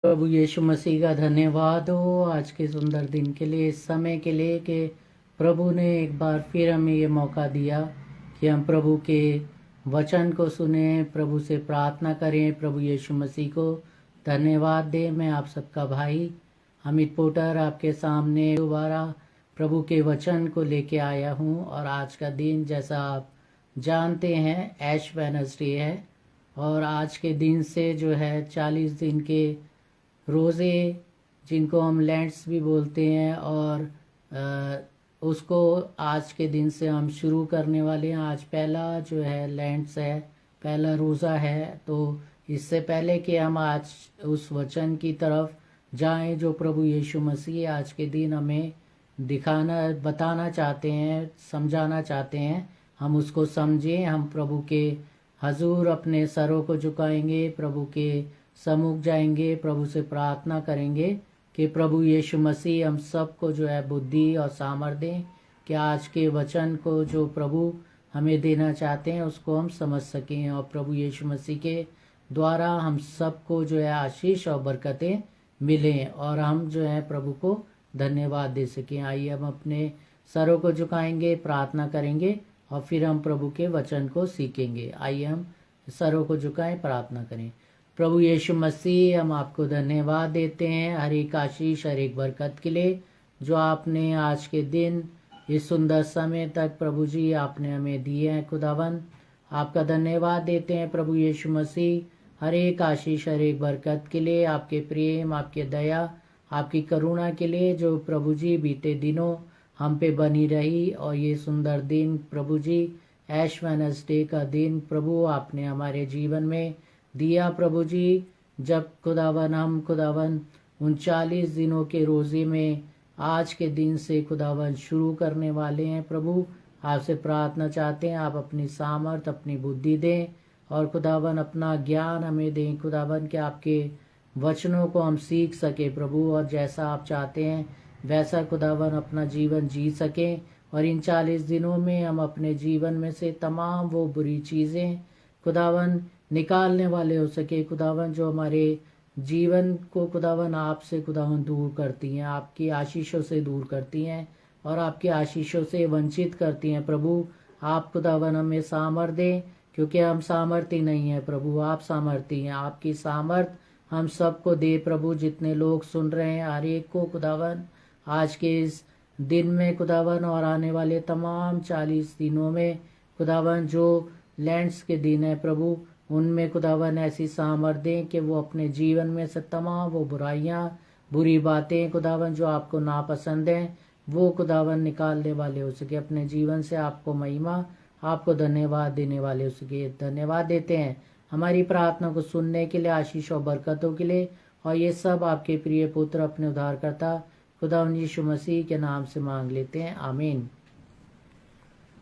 प्रभु यीशु मसीह का धन्यवाद हो आज के सुंदर दिन के लिए, इस समय के लिए कि प्रभु ने एक बार फिर हमें ये मौका दिया कि हम प्रभु के वचन को सुने, प्रभु से प्रार्थना करें, प्रभु यीशु मसीह को धन्यवाद दें। मैं आप सबका भाई अमित पोटर आपके सामने दोबारा प्रभु के वचन को लेके आया हूँ। और आज का दिन जैसा आप जानते हैं ऐश वेडनेसडे है, और आज के दिन से जो है 40 दिन के रोज़े, जिनको हम लेंट्स भी बोलते हैं, और उसको आज के दिन से हम शुरू करने वाले हैं। आज पहला जो है लेंट्स है, पहला रोज़ा है। तो इससे पहले कि हम आज उस वचन की तरफ जाएं जो प्रभु यीशु मसीह आज के दिन हमें बताना चाहते हैं, समझाना चाहते हैं, हम उसको समझें। हम प्रभु के हजूर अपने सरों को झुकाएंगे, प्रभु के सम्मुख जाएंगे, प्रभु से प्रार्थना करेंगे कि प्रभु यीशु मसीह हम सबको जो है बुद्धि और सामर्थ्य दें कि आज के वचन को जो प्रभु हमें देना चाहते हैं उसको हम समझ सकें, और प्रभु यीशु मसीह के द्वारा हम सबको जो है आशीष और बरकतें मिलें, और हम जो है प्रभु को धन्यवाद दे सकें। आइए हम अपने सरों को झुकाएंगे, प्रार्थना करेंगे, और फिर हम प्रभु के वचन को सीखेंगे। आइए हम सरों को झुकाएं, प्रार्थना करें। प्रभु यीशु मसीह, हम आपको धन्यवाद देते हैं हर एक आशीष, हर एक बरकत के लिए जो आपने आज के दिन इस सुंदर समय तक प्रभु जी आपने हमें दिए हैं। खुदावन, आपका धन्यवाद देते हैं प्रभु यीशु मसीह हर एक आशीष, हर एक बरकत के लिए, आपके प्रेम, आपके दया, आपकी करुणा के लिए जो प्रभु जी बीते दिनों हम पे बनी रही। और ये सुंदर दिन प्रभु जी, ऐश वेडनेसडे का दिन प्रभु आपने हमारे जीवन में दिया। प्रभु जी, जब हम खुदावन 39 दिनों के रोज़े में आज के दिन से खुदावन शुरू करने वाले हैं। प्रभु, आपसे प्रार्थना चाहते हैं आप अपनी सामर्थ, अपनी बुद्धि दें, और खुदावन अपना ज्ञान हमें दें खुदावन, कि आपके वचनों को हम सीख सके प्रभु, और जैसा आप चाहते हैं वैसा खुदावन अपना जीवन जी सकें। और इन 40 दिनों में हम अपने जीवन में से तमाम वो बुरी चीज़ें खुदावन निकालने वाले हो सके खुदावन, जो हमारे जीवन को खुदावन आपसे खुदावन दूर करती हैं, आपकी आशीषों से दूर करती हैं, और आपकी आशीषों से वंचित करती हैं। प्रभु, आप खुदावन हमें सामर्थ दें, क्योंकि हम सामर्थी नहीं हैं प्रभु, आप सामर्थी हैं। आपकी सामर्थ हम सबको दे प्रभु। जितने लोग सुन रहे हैं हर एक को खुदावन आज के इस दिन में खुदावन, और आने वाले तमाम 40 दिनों में खुदावन जो लैंड्स के दिन है प्रभु, उनमें खुदावन ऐसी सामर्थ्य दें कि वो अपने जीवन में से तमाम वो बुराइयां, बुरी बातें खुदावन जो आपको नापसंद हैं, वो खुदावन निकालने वाले हो सके। अपने जीवन से आपको महिमा, आपको धन्यवाद देने वाले हो सके। धन्यवाद देते हैं हमारी प्रार्थना को सुनने के लिए, आशीष और बरकतों के लिए, और ये सब आपके प्रिय पुत्र अपने उद्धारकर्ता खुदावन यीशु मसीह के नाम से मांग लेते हैं, आमीन।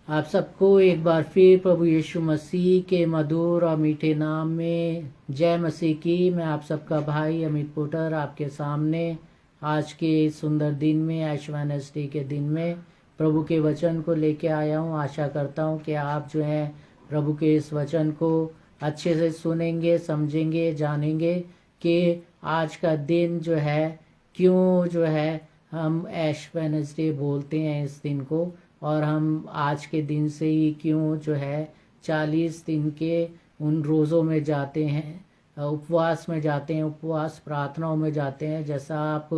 आप सबको एक बार फिर प्रभु यीशु मसीह के मधुर और मीठे नाम में जय मसीह की। मैं आप सबका भाई अमित पोटर आपके सामने आज के सुंदर दिन में, ऐश वेडनेसडे के दिन में प्रभु के वचन को लेके आया हूँ। आशा करता हूँ कि आप जो है प्रभु के इस वचन को अच्छे से सुनेंगे, समझेंगे, जानेंगे कि आज का दिन जो है क्यों जो है हम ऐश वेडनेसडे बोलते हैं इस दिन को, और हम आज के दिन से ही क्यों जो है 40 दिन के उन रोज़ों में जाते हैं, उपवास में जाते हैं, उपवास प्रार्थनाओं में जाते हैं। जैसा आप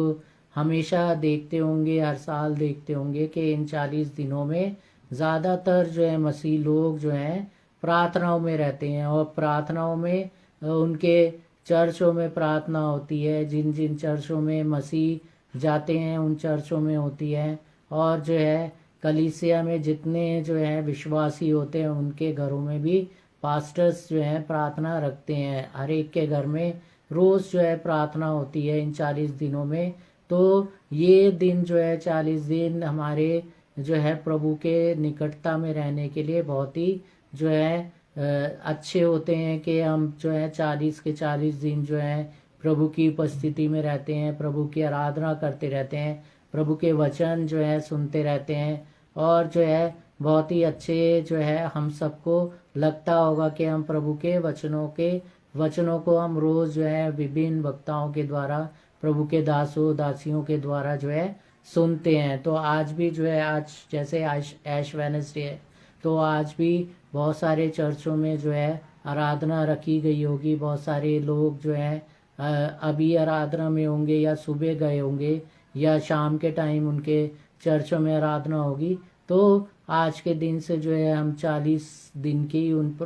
हमेशा देखते होंगे, हर साल देखते होंगे कि इन 40 दिनों में ज़्यादातर जो है मसीह लोग जो हैं प्रार्थनाओं में रहते हैं, और प्रार्थनाओं में उनके चर्चों में प्रार्थना होती है। जिन जिन चर्चों में मसीह जाते हैं उन चर्चों में होती है, और जो है कलीसिया में जितने जो है विश्वासी होते हैं उनके घरों में भी पास्टर्स जो हैं प्रार्थना रखते हैं। हर एक के घर में रोज़ जो है प्रार्थना होती है इन 40 दिनों में। तो ये दिन जो है 40 दिन हमारे जो है प्रभु के निकटता में रहने के लिए बहुत ही जो है अच्छे होते हैं, कि हम जो है 40 के 40 दिन जो है प्रभु की उपस्थिति में रहते हैं, प्रभु की आराधना करते रहते हैं, प्रभु के वचन जो है सुनते रहते हैं, और जो है बहुत ही अच्छे जो है हम सबको लगता होगा कि हम प्रभु के वचनों के वचनों को हम रोज़ जो है विभिन्न वक्ताओं के द्वारा, प्रभु के दासों दासियों के द्वारा जो है सुनते हैं। तो आज भी जो है, आज जैसे ऐश वेडनेसडे है, तो आज भी बहुत सारे चर्चों में जो है आराधना रखी गई होगी। बहुत सारे लोग जो है अभी आराधना में होंगे, या सुबह गए होंगे, या शाम के टाइम उनके चर्चों में आराधना होगी। तो आज के दिन से जो है हम 40 दिन की उन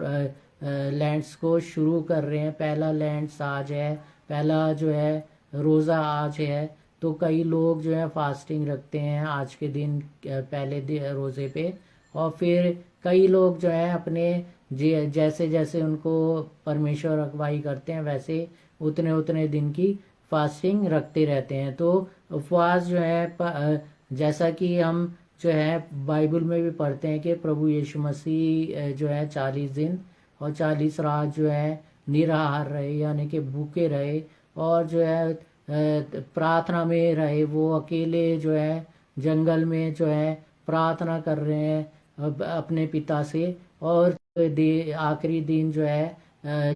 लैंड्स को शुरू कर रहे हैं। पहला लैंड्स आज है, पहला जो है रोज़ा आज है। तो कई लोग जो है फास्टिंग रखते हैं आज के दिन, पहले रोज़े पे। और फिर कई लोग जो है अपने जैसे जैसे उनको परमेश्वर अगुवाई करते हैं, वैसे उतने उतने दिन की फास्टिंग रखते रहते हैं। तो उपवास जो है जैसा कि हम जो है बाइबल में भी पढ़ते हैं कि प्रभु यीशु मसीह जो है 40 दिन और 40 रात जो है निराहार रहे, यानी कि भूखे रहे, और जो है प्रार्थना में रहे। वो अकेले जो है जंगल में जो है प्रार्थना कर रहे हैं अपने पिता से। और आखिरी दिन जो है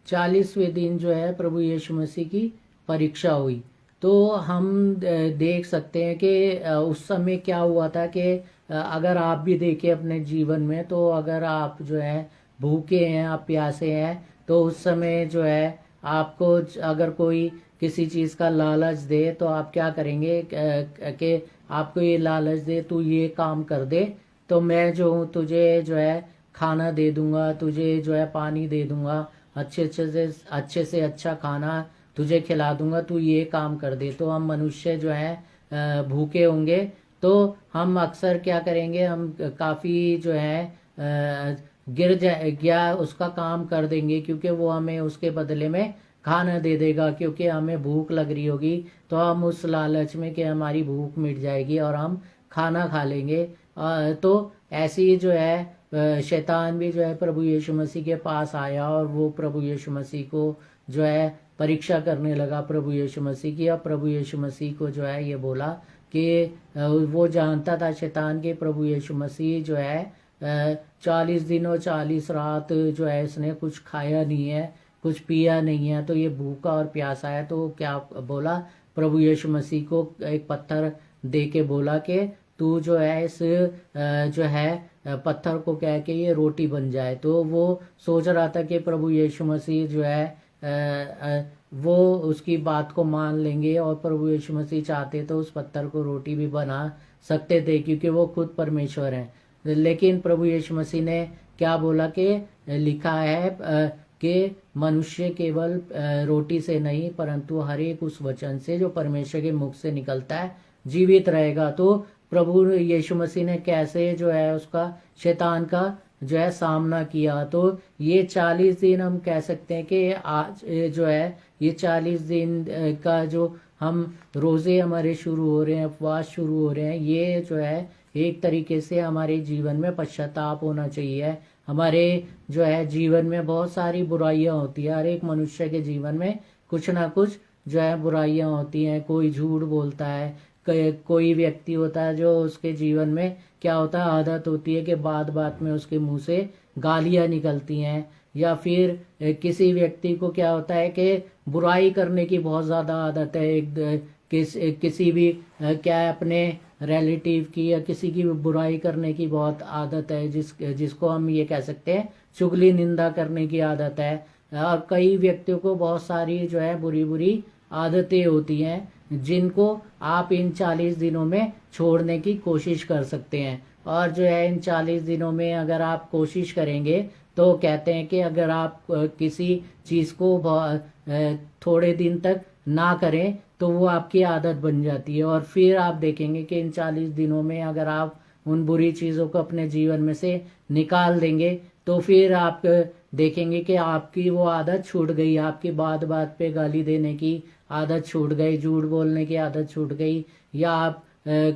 40वें दिन जो है प्रभु यीशु मसीह की परीक्षा हुई। तो हम देख सकते हैं कि उस समय क्या हुआ था कि अगर आप भी देखें अपने जीवन में, तो अगर आप जो है भूखे हैं, आप प्यासे हैं, तो उस समय जो है आपको अगर कोई किसी चीज़ का लालच दे, तो आप क्या करेंगे कि आपको ये लालच दे, तू ये काम कर दे तो मैं जो हूँ तुझे जो है खाना दे दूंगा, तुझे जो है पानी दे दूंगा, अच्छे से अच्छा खाना तुझे खिला दूंगा, तू ये काम कर दे। तो हम मनुष्य जो है भूखे होंगे, तो हम अक्सर क्या करेंगे, हम काफ़ी जो है गिर जाए या उसका काम कर देंगे, क्योंकि वो हमें उसके बदले में खाना दे देगा, क्योंकि हमें भूख लग रही होगी। तो हम उस लालच में कि हमारी भूख मिट जाएगी और हम खाना खा लेंगे। तो ऐसी जो है शैतान भी जो है प्रभु यीशु मसीह के पास आया, और वो प्रभु यीशु मसीह को जो है परीक्षा करने लगा प्रभु यीशु मसीह की। और प्रभु यीशु मसीह को जो है ये बोला कि वो जानता था शैतान के प्रभु यीशु मसीह जो है 40 दिन और 40 रात जो है इसने कुछ खाया नहीं है, कुछ पिया नहीं है, तो ये भूखा और प्यासा है। तो क्या बोला, प्रभु यीशु मसीह को एक पत्थर दे के बोला कि तू जो है इस जो है पत्थर को कह के ये रोटी बन जाए। तो वो सोच रहा था कि प्रभु यीशु मसीह जो है वो उसकी बात को मान लेंगे, और प्रभु यीशु मसीह चाहते तो उस पत्थर को रोटी भी बना सकते थे, क्योंकि वो खुद परमेश्वर हैं। लेकिन प्रभु यीशु मसीह ने क्या बोला कि लिखा है कि मनुष्य केवल रोटी से नहीं, परंतु हर एक उस वचन से जो परमेश्वर के मुख से निकलता है जीवित रहेगा। तो प्रभु यीशु मसीह ने कैसे जो है उसका शैतान का जो है सामना किया। तो ये 40 दिन हम कह सकते हैं कि आज जो है ये 40 दिन का जो हम रोज़े हमारे शुरू हो रहे हैं, उपवास शुरू हो रहे हैं, ये जो है एक तरीके से हमारे जीवन में पश्चाताप होना चाहिए। हमारे जो है जीवन में बहुत सारी बुराइयां होती है, हर एक मनुष्य के जीवन में कुछ ना कुछ जो है बुराइयां होती हैं। कोई झूठ बोलता है, कोई व्यक्ति होता है जो उसके जीवन में क्या होता है, आदत होती है कि बात बात में उसके मुंह से गालियां निकलती हैं। या फिर किसी व्यक्ति को क्या होता है कि बुराई करने की बहुत ज़्यादा आदत है। किसी भी क्या अपने रिलेटिव की या किसी की बुराई करने की बहुत आदत है, जिसको हम ये कह सकते हैं चुगली निंदा करने की आदत है। और कई व्यक्तियों को बहुत सारी जो है बुरी बुरी आदतें होती हैं, जिनको आप इन 40 दिनों में छोड़ने की कोशिश कर सकते हैं। और जो है इन 40 दिनों में अगर आप कोशिश करेंगे, तो कहते हैं कि अगर आप किसी चीज़ को थोड़े दिन तक ना करें तो वो आपकी आदत बन जाती है। और फिर आप देखेंगे कि इन 40 दिनों में अगर आप उन बुरी चीज़ों को अपने जीवन में से निकाल देंगे, तो फिर आप देखेंगे कि आपकी वो आदत छूट गई, आपकी बात बात पे गाली देने की आदत छूट गई, झूठ बोलने की आदत छूट गई, या आप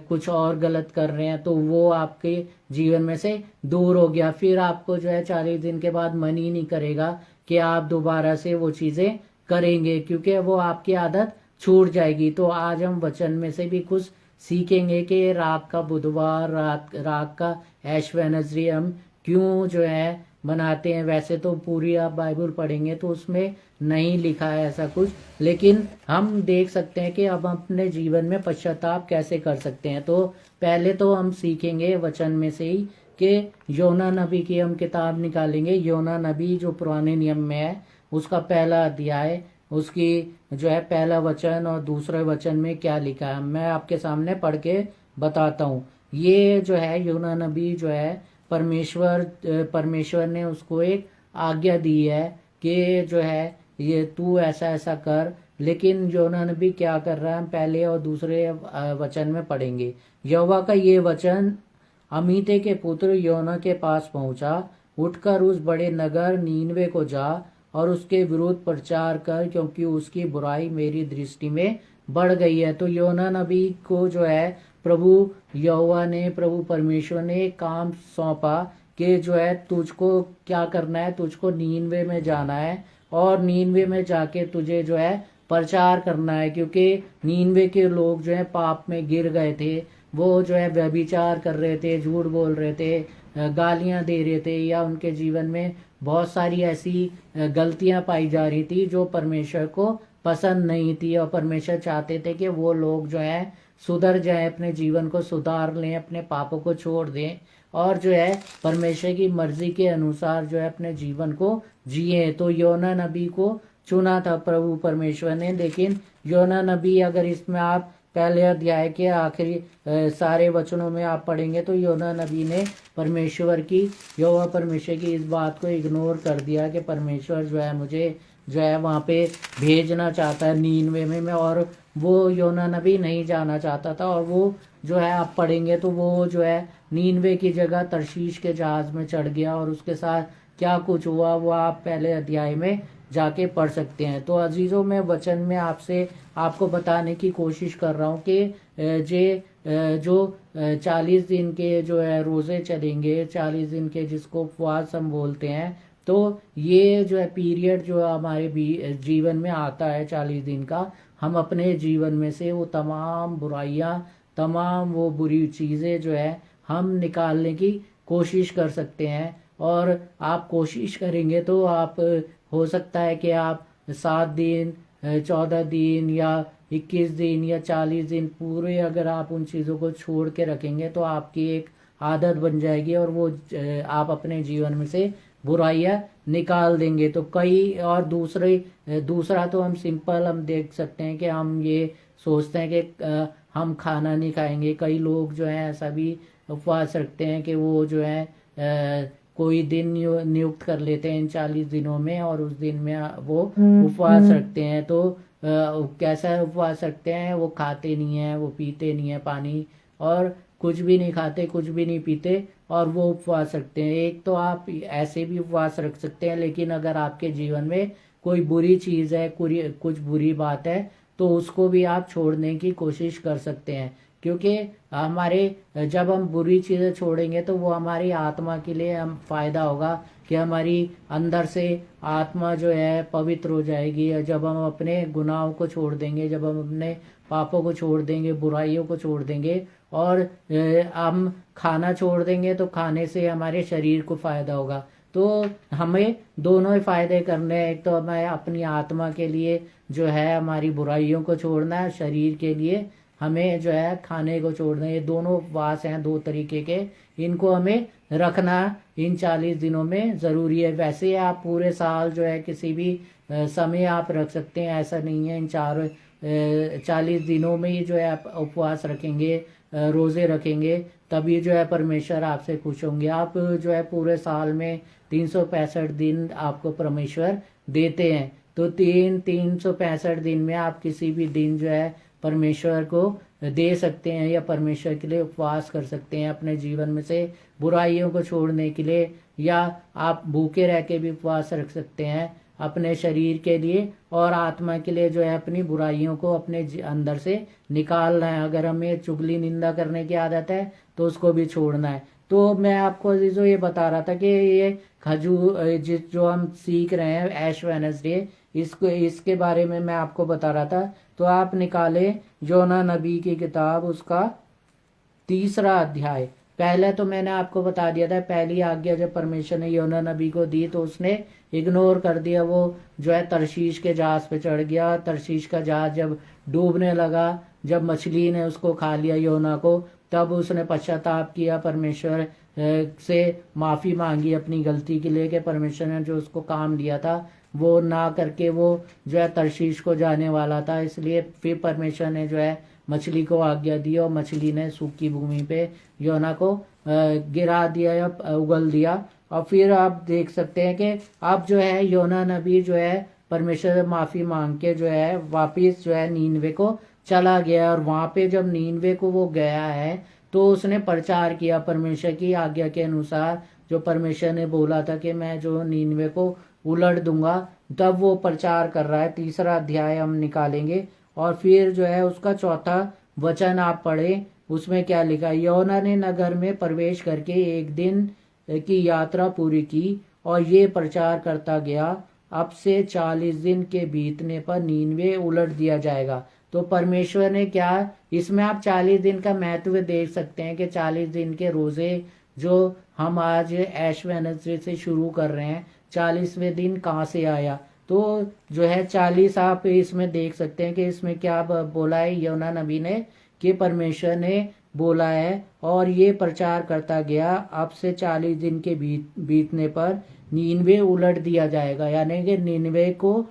कुछ और गलत कर रहे हैं तो वो आपके जीवन में से दूर हो गया। फिर आपको जो है 40 दिन के बाद मन ही नहीं करेगा कि आप दोबारा से वो चीज़ें करेंगे, क्योंकि वो आपकी आदत छूट जाएगी। तो आज हम वचन में से भी कुछ सीखेंगे कि राग का बुधवार, राग का ऐश वेडनेसडे हम क्यों जो है बनाते हैं। वैसे तो पूरी आप बाइबल पढ़ेंगे तो उसमें नहीं लिखा है ऐसा कुछ, लेकिन हम देख सकते हैं कि अब अपने जीवन में पश्चाताप कैसे कर सकते हैं। तो पहले तो हम सीखेंगे वचन में से ही कि योना नबी की हम किताब निकालेंगे। योना नबी जो पुराने नियम में है उसका पहला अध्याय, उसकी जो है पहला वचन और दूसरे वचन में क्या लिखा है मैं आपके सामने पढ़ के बताता हूँ। ये जो है योना नबी जो है परमेश्वर ने उसको एक आज्ञा दी है कि जो है ये तू ऐसा ऐसा कर। लेकिन योना नबी क्या कर रहा है हम पहले और दूसरे वचन में पढ़ेंगे। यहोवा का ये वचन अमीते के पुत्र योना के पास पहुंचा, उठकर उस बड़े नगर नीनवे को जा और उसके विरुद्ध प्रचार कर, क्योंकि उसकी बुराई मेरी दृष्टि में बढ़ गई है। तो योना नबी को जो है प्रभु यहोवा ने, प्रभु परमेश्वर ने काम सौंपा कि जो है तुझको क्या करना है, तुझको नीनवे में जाना है और नीनवे में जाके तुझे जो है प्रचार करना है, क्योंकि नीनवे के लोग जो है पाप में गिर गए थे। वो जो है व्यभिचार कर रहे थे, झूठ बोल रहे थे, गालियां दे रहे थे, या उनके जीवन में बहुत सारी ऐसी गलतियां पाई जा रही थी जो परमेश्वर को पसंद नहीं थी। और परमेश्वर चाहते थे कि वो लोग जो है सुधर जाएं, अपने जीवन को सुधार लें, अपने पापों को छोड़ दें और जो है परमेश्वर की मर्जी के अनुसार जो है अपने जीवन को जिए। तो योना नबी को चुना था प्रभु परमेश्वर ने। लेकिन योना नबी, अगर इसमें आप पहले अध्याय के आखिरी सारे वचनों में आप पढ़ेंगे तो योना नबी ने यहोवा परमेश्वर की इस बात को इग्नोर कर दिया कि परमेश्वर जो है मुझे जो है वहाँ पे भेजना चाहता है नीनवे में और वो योना नबी नहीं जाना चाहता था। और वो जो है आप पढ़ेंगे तो वो जो है नीनवे की जगह तरशीश के जहाज में चढ़ गया और उसके साथ क्या कुछ हुआ वो आप पहले अध्याय में जाके पढ़ सकते हैं। तो अजीज़ों, मैं वचन में आपको बताने की कोशिश कर रहा हूँ कि जो 40 दिन के जो है रोज़े चलेंगे, 40 दिन के जिसको उपवास हम बोलते हैं, तो ये जो है पीरियड जो हमारे जीवन में आता है 40 दिन का, हम अपने जीवन में से वो तमाम बुराइयां, तमाम वो बुरी चीज़ें जो है हम निकालने की कोशिश कर सकते हैं। और आप कोशिश करेंगे तो आप हो सकता है कि आप 7 दिन, 14 दिन या 21 दिन या 40 दिन पूरे अगर आप उन चीज़ों को छोड़ के रखेंगे तो आपकी एक आदत बन जाएगी और वो आप अपने जीवन में से बुराइयां निकाल देंगे। तो दूसरा तो हम सिंपल हम देख सकते हैं कि हम ये सोचते हैं कि हम खाना नहीं खाएंगे। कई लोग जो हैं ऐसा भी उपवास रखते हैं कि वो जो है कोई दिन नियुक्त कर लेते हैं इन 40 दिनों में और उस दिन में वो उपवास रखते हैं। तो कैसा उपवास रखते हैं, वो खाते नहीं है, वो पीते नहीं है पानी और कुछ भी नहीं खाते, कुछ भी नहीं पीते और वो उपवास रखते हैं। एक तो आप ऐसे भी उपवास रख सकते हैं, लेकिन अगर आपके जीवन में कोई बुरी चीज़ है, कुछ बुरी बात है, तो उसको भी आप छोड़ने की कोशिश कर सकते हैं। क्योंकि जब हम बुरी चीज़ें छोड़ेंगे तो वो हमारी आत्मा के लिए हम फायदा होगा कि हमारी अंदर से आत्मा जो है पवित्र हो जाएगी। जब हम अपने गुनाहों को छोड़ देंगे, जब हम अपने पापों को छोड़ देंगे, बुराइयों को छोड़ देंगे और हम खाना छोड़ देंगे तो खाने से हमारे शरीर को फायदा होगा। तो हमें दोनों ही फायदे करने हैं। एक तो हमें अपनी आत्मा के लिए जो है हमारी बुराइयों को छोड़ना है, शरीर के लिए हमें जो है खाने को छोड़ना है। ये दोनों उपवास हैं 2 तरीके के, इनको हमें रखना इन 40 दिनों में ज़रूरी है। वैसे आप पूरे साल जो है किसी भी समय आप रख सकते हैं, ऐसा नहीं है। इन 40 दिनों में ही जो है आप उपवास रखेंगे, रोज़े रखेंगे, तभी जो है परमेश्वर आपसे खुश होंगे। आप जो है पूरे साल में 365 दिन आपको परमेश्वर देते हैं, तो 365 दिन में आप किसी भी दिन जो है परमेश्वर को दे सकते हैं या परमेश्वर के लिए उपवास कर सकते हैं अपने जीवन में से बुराइयों को छोड़ने के लिए। या आप भूखे रह के भी उपवास रख सकते हैं अपने शरीर के लिए और आत्मा के लिए, जो है अपनी बुराइयों को अपने अंदर से निकालना है। अगर हमें चुगली निंदा करने की आदत है तो उसको भी छोड़ना है। तो मैं आपको अजीजों ये बता रहा था कि ये जो हम सीख रहे हैं ऐश वेडनेसडे, इसके बारे में मैं आपको बता रहा था। तो आप निकालें योना नबी की किताब, उसका 3रा अध्याय, पहले तो मैंने आपको बता दिया था, पहली आज्ञा जब परमेश्वर ने योना नबी को दी तो उसने इग्नोर कर दिया। वो जो है तरशीश के जहाज पे चढ़ गया। तरशीश का जहाज जब डूबने लगा, जब मछली ने उसको खा लिया योना को, तब उसने पश्चाताप किया, परमेश्वर से माफ़ी मांगी अपनी गलती के लिए कि परमेश्वर ने जो उसको काम दिया था वो ना करके वो जो है तरशीश को जाने वाला था। इसलिए फिर परमेश्वर ने जो है मछली को आज्ञा दी और मछली ने सूखी भूमि पे योना को गिरा दिया या उगल दिया। और फिर आप देख सकते हैं कि अब जो है योना नबी जो है परमेश्वर से माफ़ी मांग के जो है वापिस जो है नीनवे को चला गया। और वहाँ पे जब नीनवे को वो गया है तो उसने प्रचार किया परमेश्वर की आज्ञा के अनुसार, जो परमेश्वर ने बोला था कि मैं जो नीनवे को उलट दूंगा। तब वो प्रचार कर रहा है। तीसरा अध्याय हम निकालेंगे और फिर जो है उसका चौथा वचन आप पढ़े, उसमें क्या लिखा। योना ने नगर में प्रवेश करके एक दिन की यात्रा पूरी की और ये प्रचार करता गया, अब से 40 दिन के बीतने पर नीनवे उलट दिया जाएगा। तो परमेश्वर ने क्या, इसमें आप 40 दिन का महत्व देख सकते हैं कि 40 दिन के रोजे जो हम आज ऐश वेडनेसडे से शुरू कर रहे हैं, 40वें दिन कहाँ से आया। तो जो है 40 आप इसमें देख सकते हैं कि इसमें क्या बोला है योना नबी ने, कि परमेश्वर ने बोला है और ये प्रचार करता गया, अब से 40 दिन के बीतने पर नीनवे उलट दिया जाएगा, यानी कि नीनवे को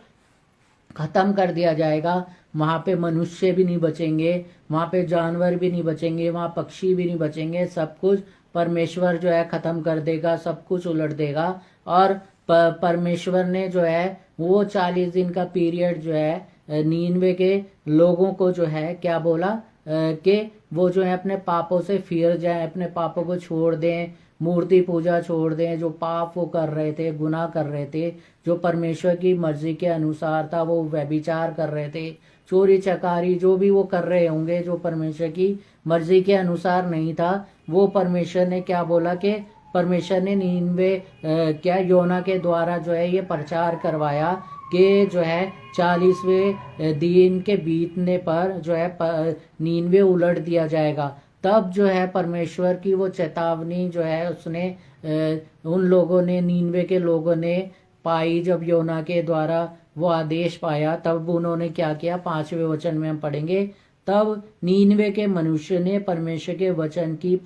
ख़त्म कर दिया जाएगा। वहाँ पे मनुष्य भी नहीं बचेंगे, वहाँ पे जानवर भी नहीं बचेंगे, वहाँ पक्षी भी नहीं बचेंगे। सब कुछ परमेश्वर जो है ख़त्म कर देगा, सब कुछ उलट देगा। और परमेश्वर ने जो है वो 40 दिन का पीरियड जो है नीनवे के लोगों को जो है क्या बोला कि वो जो है अपने पापों से फिर जाएं, अपने पापों को छोड़ दें, मूर्ति पूजा छोड़ दें। जो पाप वो कर रहे थे, गुनाह कर रहे थे, जो परमेश्वर की मर्जी के अनुसार था, वो व्यभिचार कर रहे थे, चोरी चकारी जो भी वो कर रहे होंगे जो परमेश्वर की मर्जी के अनुसार नहीं था, वो परमेश्वर ने क्या बोला कि परमेश्वर ने नीनवे क्या योना के द्वारा जो है ये प्रचार करवाया कि जो है 40वें दिन के बीतने पर जो है नीनवे उलट दिया जाएगा। तब जो है परमेश्वर की वो चेतावनी जो है उसने उन लोगों ने, नीनवे के लोगों ने पाई। जब योना के द्वारा वो आदेश पाया तब उन्होंने क्या किया, 5वें वचन में हम पढ़ेंगे। तब नीनवे के मनुष्य ने परमेश्वर के वचन की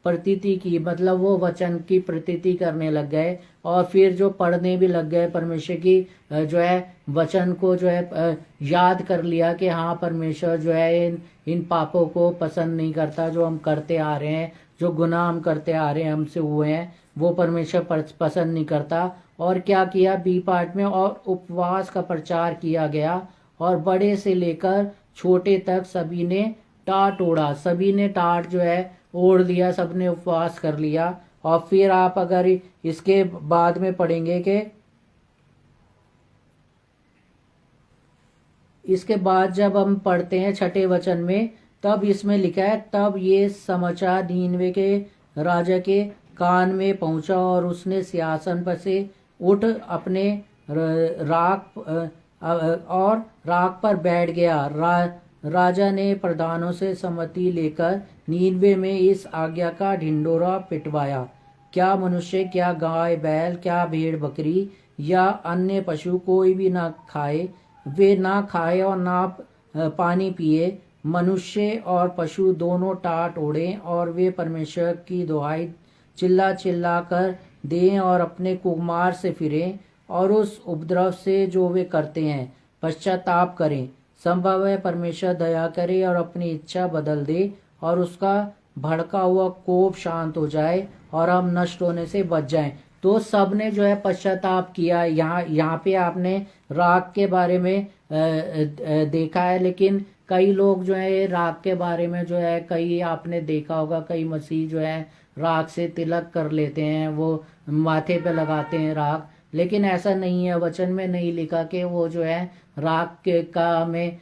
प्रतीति की मतलब वो वचन की प्रतीति करने लग गए और फिर जो पढ़ने भी लग गए। परमेश्वर की जो है वचन को जो है याद कर लिया कि हाँ परमेश्वर जो है इन पापों को पसंद नहीं करता, जो हम करते आ रहे हैं, जो गुनाह हम करते आ रहे हैं, हमसे हुए हैं, वो परमेश्वर पसंद नहीं करता। और क्या किया बी पार्ट में, और उपवास का प्रचार किया गया और बड़े से लेकर छोटे तक सभी ने टाट ओढ़ा। सभी ने टाट जो है ओढ़ लिया, सबने उपवास कर लिया। और फिर आप अगर इसके बाद में पढ़ेंगे कि इसके बाद जब हम पढ़ते हैं 6ठे वचन में, तब इसमें लिखा है, तब ये समाचार नीनवे के राजा के कान में पहुंचा और उसने सिंहासन पर से उठ अपने राख पर बैठ गया। राजा ने प्रधानों से सम्मति लेकर नीनवे में इस आज्ञा का ढिंडोरा पिटवाया, क्या मनुष्य, क्या गाय बैल, क्या भेड़ बकरी या अन्य पशु कोई भी ना खाए, वे ना खाए और ना पानी पिए। मनुष्य और पशु दोनों टाट ओढ़ें और वे परमेश्वर की दुहाई चिल्ला चिल्ला कर दें और अपने कुमार से फिरें और उस उपद्रव से जो वे करते हैं पश्चाताप करें। संभव है परमेश्वर दया करे और अपनी इच्छा बदल दे और उसका भड़का हुआ कोप शांत हो जाए और हम नष्ट होने से बच जाएं। तो सब ने जो है पश्चाताप किया। यहाँ पे आपने राख के बारे में देखा है, लेकिन कई लोग जो है राख के बारे में जो है, कई आपने देखा होगा, कई मसीह जो है राख से तिलक कर लेते हैं, वो माथे पे लगाते हैं राख। लेकिन ऐसा नहीं है, वचन में नहीं लिखा कि वो जो है राख का हमें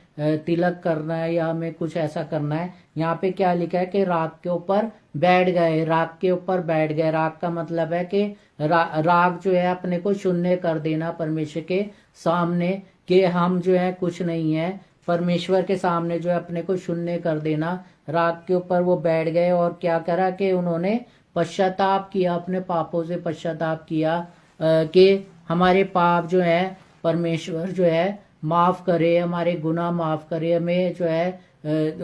तिलक करना है या हमें कुछ ऐसा करना है। यहाँ पे क्या लिखा है कि राख के ऊपर बैठ गए, राख के ऊपर बैठ गए। राख का मतलब है कि राख जो है अपने को शून्य कर देना परमेश्वर के सामने, कि हम जो है कुछ नहीं है, परमेश्वर के सामने जो है अपने को शून्य कर देना। राख के ऊपर वो बैठ गए और क्या करा कि उन्होंने पश्चाताप किया, अपने पापों से पश्चाताप किया कि हमारे पाप जो है परमेश्वर जो है माफ़ करे, हमारे गुनाह माफ़ करे, हमें जो है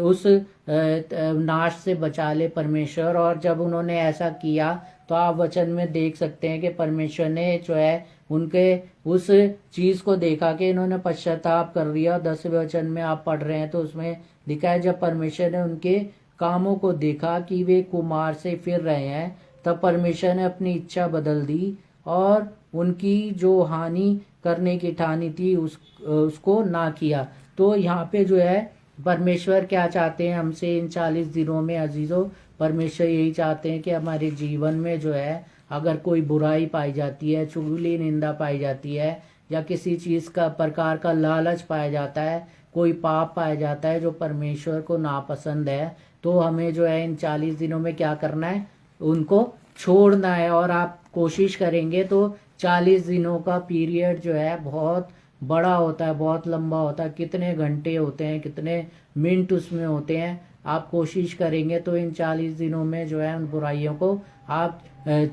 उस नाश से बचा ले परमेश्वर। और जब उन्होंने ऐसा किया तो आप वचन में देख सकते हैं कि परमेश्वर ने जो है उनके उस चीज़ को देखा कि इन्होंने पश्चाताप कर लिया। 10वें वचन में आप पढ़ रहे हैं तो उसमें लिखा है, जब परमेश्वर ने उनके कामों को देखा कि वे कुमार से फिर रहे हैं, तब परमेश्वर ने अपनी इच्छा बदल दी और उनकी जो हानि करने की ठानी थी उसको ना किया। तो यहाँ पे जो है परमेश्वर क्या चाहते हैं हमसे इन 40 दिनों में अजीज़ों, परमेश्वर यही चाहते हैं कि हमारे जीवन में जो है अगर कोई बुराई पाई जाती है, चुगली निंदा पाई जाती है, या किसी चीज़ का प्रकार का लालच पाया जाता है, कोई पाप पाया जाता है जो परमेश्वर को नापसंद है, तो हमें जो है इन 40 दिनों में क्या करना है, उनको छोड़ना है। और आप कोशिश करेंगे तो 40 दिनों का पीरियड जो है बहुत बड़ा होता है, बहुत लंबा होता है, कितने घंटे होते हैं, कितने मिनट उसमें होते हैं। आप कोशिश करेंगे तो इन 40 दिनों में जो है उन बुराइयों को आप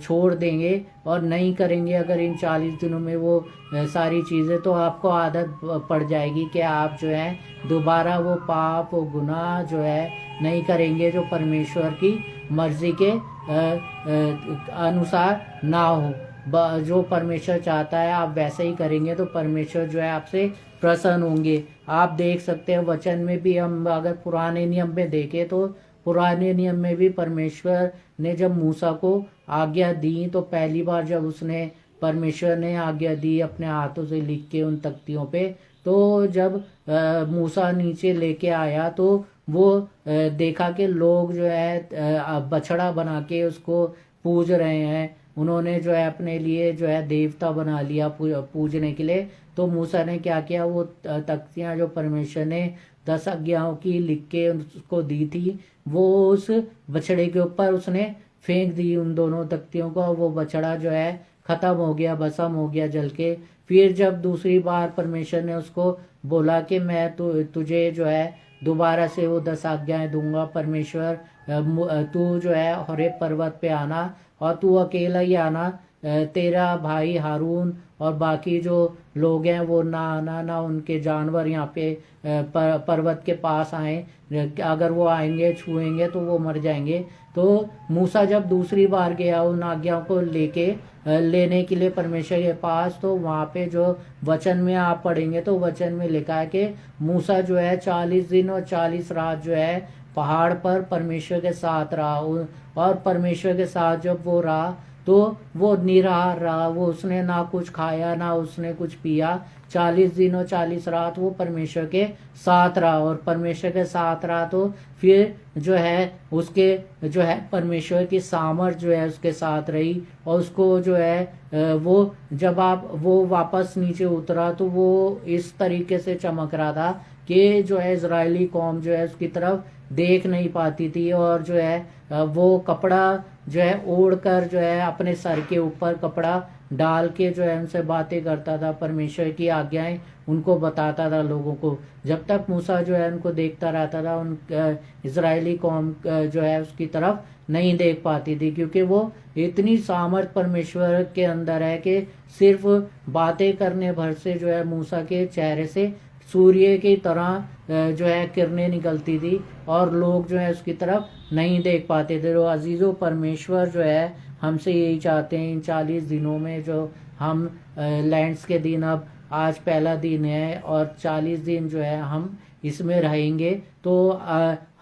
छोड़ देंगे और नहीं करेंगे अगर इन 40 दिनों में वो सारी चीज़ें, तो आपको आदत पड़ जाएगी कि आप जो है दोबारा वो पाप वो गुनाह जो है नहीं करेंगे जो परमेश्वर की मर्जी के अनुसार ना हो। जो परमेश्वर चाहता है आप वैसे ही करेंगे तो परमेश्वर जो है आपसे प्रसन्न होंगे। आप देख सकते हैं वचन में भी, हम अगर पुराने नियम में देखें तो पुराने नियम में भी परमेश्वर ने जब मूसा को आज्ञा दी तो पहली बार जब उसने परमेश्वर ने आज्ञा दी अपने हाथों से लिख के उन तख्तियों पे, तो जब मूसा नीचे लेके आया तो वो देखा कि लोग जो है बछड़ा बना के उसको पूज रहे हैं। उन्होंने जो है अपने लिए जो है देवता बना लिया पूजने के लिए। तो मूसा ने क्या किया, वो तख्तियाँ जो परमेश्वर ने 10 आज्ञाओं की लिख के उसको दी थी, वो उस बछड़े के ऊपर उसने फेंक दी उन दोनों तख्तियों को। वो बछड़ा जो है खत्म हो गया, भस्म हो गया जल के। फिर जब दूसरी बार परमेश्वर ने उसको बोला कि मैं तुझे जो है दोबारा से वो 10 आज्ञाएं दूंगा, परमेश्वर तू जो है होरेब पर्वत पे आना और तू अकेला ही आना, तेरा भाई हारून और बाकी जो लोग हैं वो ना आना, ना उनके जानवर यहाँ पे पर्वत के पास आए, अगर वो आएंगे छुएंगे तो वो मर जाएंगे। तो मूसा जब दूसरी बार गया उन आज्ञाओं को लेने के लिए परमेश्वर के पास, तो वहाँ पे जो वचन में आप पढ़ेंगे तो वचन में लिखा है कि मूसा जो है 40 दिन और 40 रात जो है पहाड़ पर परमेश्वर के साथ रहा। और परमेश्वर के साथ जब वो रहा तो वो निराहार रहा, वो उसने ना कुछ खाया ना उसने कुछ पिया। 40 दिन और 40 रात वो परमेश्वर के साथ रहा, और परमेश्वर के साथ रहा तो फिर जो है उसके जो है परमेश्वर की सामर्थ जो है उसके साथ रही। और उसको जो है वो जब आप वो वापस नीचे उतरा तो वो इस तरीके से चमक रहा था कि जो है इजरायली कौम जो है उसकी तरफ देख नहीं पाती थी। और जो है वो कपड़ा जो है ओढ़ कर जो है अपने सर के ऊपर कपड़ा डाल के जो है उनसे बातें करता था, परमेश्वर की आज्ञाएं उनको बताता था लोगों को। जब तक मूसा जो है उनको देखता रहता था, उन इजरायली कौम जो है उसकी तरफ नहीं देख पाती थी, क्योंकि वो इतनी सामर्थ परमेश्वर के अंदर है कि सिर्फ बातें करने भर से जो है मूसा के चेहरे से सूर्य की तरह जो है किरणें निकलती थी और लोग जो है उसकी तरफ नहीं देख पाते थे। तो अजीज़ों, परमेश्वर जो है हमसे यही चाहते हैं इन 40 दिनों में, जो हम लैंड्स के दिन, अब आज पहला दिन है और 40 दिन जो है हम इसमें रहेंगे। तो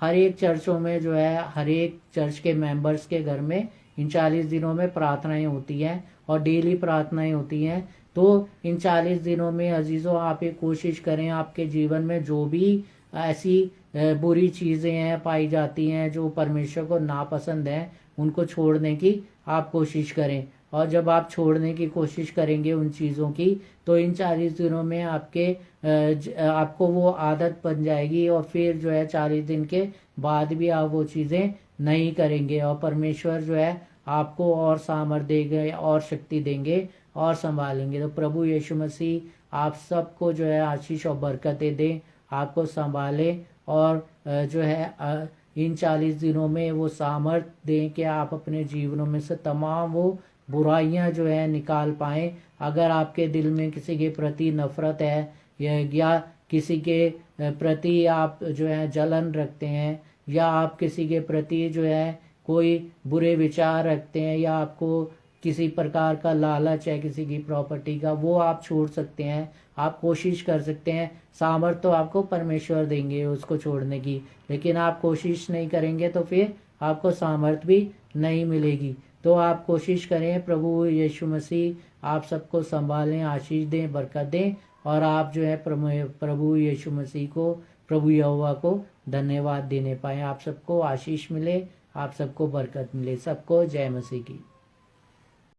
हर एक चर्चों में जो है हर एक चर्च के मेंबर्स के घर में इन 40 दिनों में प्रार्थनाएं होती हैं और डेली प्रार्थनाएं होती हैं। तो इन 40 दिनों में अजीज़ों आप ये कोशिश करें, आपके जीवन में जो भी ऐसी बुरी चीज़ें हैं पाई जाती हैं जो परमेश्वर को नापसंद हैं, उनको छोड़ने की आप कोशिश करें। और जब आप छोड़ने की कोशिश करेंगे उन चीज़ों की, तो इन 40 दिनों में आपको वो आदत बन जाएगी और फिर जो है 40 दिन के बाद भी आप वो चीज़ें नहीं करेंगे और परमेश्वर जो है आपको और सामर्थ देंगे और शक्ति देंगे और संभालेंगे। तो प्रभु यीशु मसीह आप सबको जो है आशीष और बरकतें दें, आपको संभालें और जो है इन 40 दिनों में वो सामर्थ्य दें कि आप अपने जीवनों में से तमाम वो बुराइयां जो है निकाल पाएं। अगर आपके दिल में किसी के प्रति नफरत है या किसी के प्रति आप जो है जलन रखते हैं, या आप किसी के प्रति जो है कोई बुरे विचार रखते हैं, या आपको किसी प्रकार का लालच है किसी की प्रॉपर्टी का, वो आप छोड़ सकते हैं। आप कोशिश कर सकते हैं, सामर्थ्य तो आपको परमेश्वर देंगे उसको छोड़ने की, लेकिन आप कोशिश नहीं करेंगे तो फिर आपको सामर्थ्य भी नहीं मिलेगी। तो आप कोशिश करें, प्रभु यीशु मसीह आप सबको संभालें, आशीष दें, बरकत दें, और आप जो है प्रभु यीशु मसीह को, प्रभु यहोवा को धन्यवाद देने पाए। आप सबको आशीष मिले, आप सबको बरकत मिले। सबको जय मसीह की।